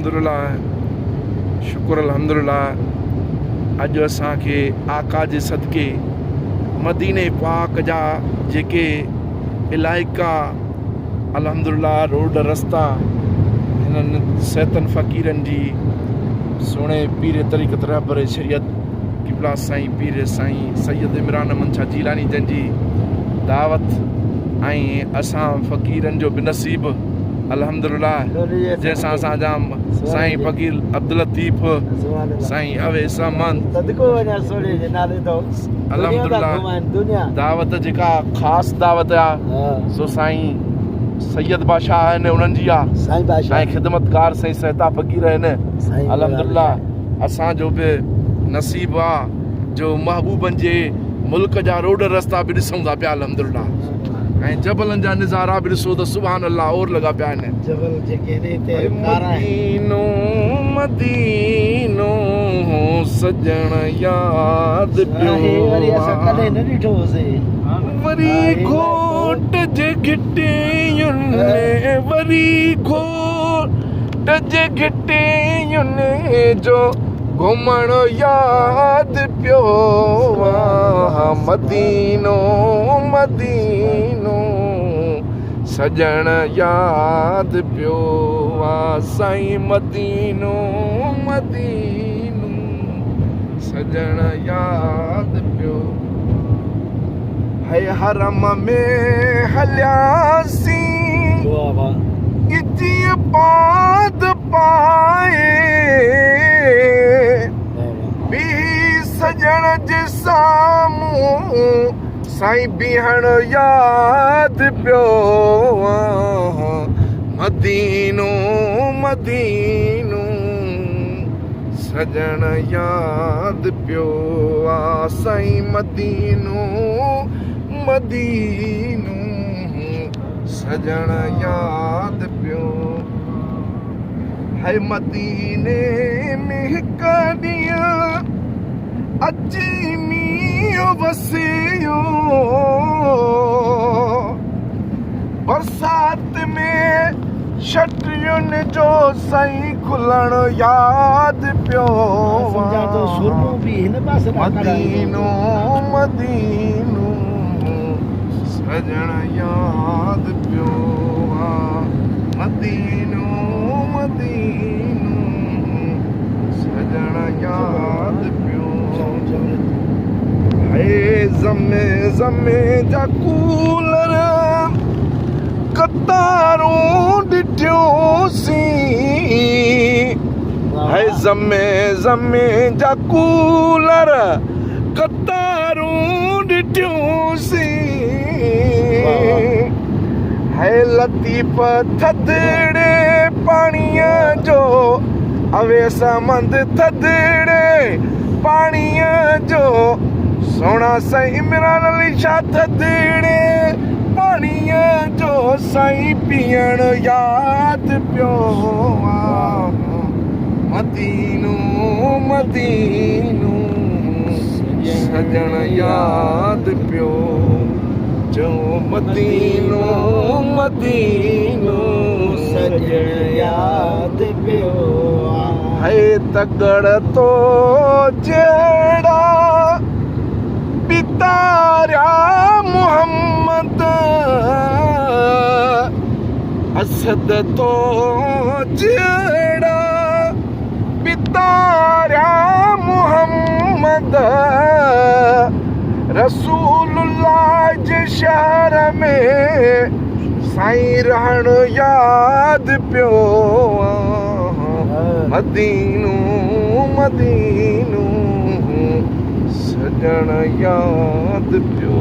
अल्हम्दुलिल्लाह, शुक्र अल्हम्दुलिल्लाह। अॼु असांखे आका जे सदके मदीने पाक जा जेके इलाइका अल्हम्दुलिल्लाह रोड रस्ता हिननि सैतन फ़क़ीरनि जी सोणे पीर तरीक़त रहबर शरीयत क़िबला साईं पीर साईं सैयद इमरान अहमद शाह जीलानी जंहिंजी दावत ऐं असां फ़क़ीरनि जो बि नसीब अल्हम्दुलिल्लाह जैसा असांजा साईं फ़क़ीर अब्दुल लतीफ़ साईं अवैस अहमद अल्हम्दुलिल्लाह दावत जेका ख़ासि दावत आहे सो साईं सैयद बादशाह आहिनि उन्हनि जी आहे ऐं ख़िदमतकार साईं सहता फ़क़ीर आहिनि अल्हम्दुलिल्लाह। असांजो बि नसीब आहे जो महबूबनि जे मुल्क जा रोड रस्ता बि ॾिसूं था पिया अल्हम्दुलिल्लाह ऐं जबलनि जा नज़ारा बि ॾिसो त सुभान अल्लाह और लॻा पिया आहिनि। मदीनो मदीनो सजण यादि पियो वरी घोट जे घिटियुनि वरी घोट जे घिटियुनि जो घुमण यादि पियो मदीनो मदीनो सजण यादि पियो साईं मदीनो मदीनो सजण यादि पियो है हरम में हलियासीं इतीअ पाद पाए बी सजण जे साम्हूं साईं बीहण यादि पियो मदीनो मदीनो सजण यादि पियो साईं मदीनो मदीनो सजण यादि पियो है मदीने में हिकु ॾींहुं अची मींहुं वसियो बरसात में छटियुनि जो साईं खुलण यादि पियो मदीनो मदीनो सजण यादि पियो मदीनो मदीनो सजण यादि पियो है ज़मे ज़मे जा कूलर कतारूं ॾिठियूंसीं है ज़मे ज़मे जा कूलर कतारूं ॾिठियूंसीं है लतीफ़ थधड़े पाणीअ जो अवैस अहमद थधड़े पाणीअ जो सोना साईं इमरान अली शाह थधड़े पाणीअ जो साईं पीअण यादि पियो मदीनो मदीनो सजण यादि पियो जो मदीनो मदीनो सजण यादि पियो है तगड़ तो जड़ा पितारा मोहम्मद असद तो जड़ा पितारा मोहम्मद रसूलुल्लाह जे शहर में साईं रहण यादि पियो मदीनो मदीनो सजण यादि पियो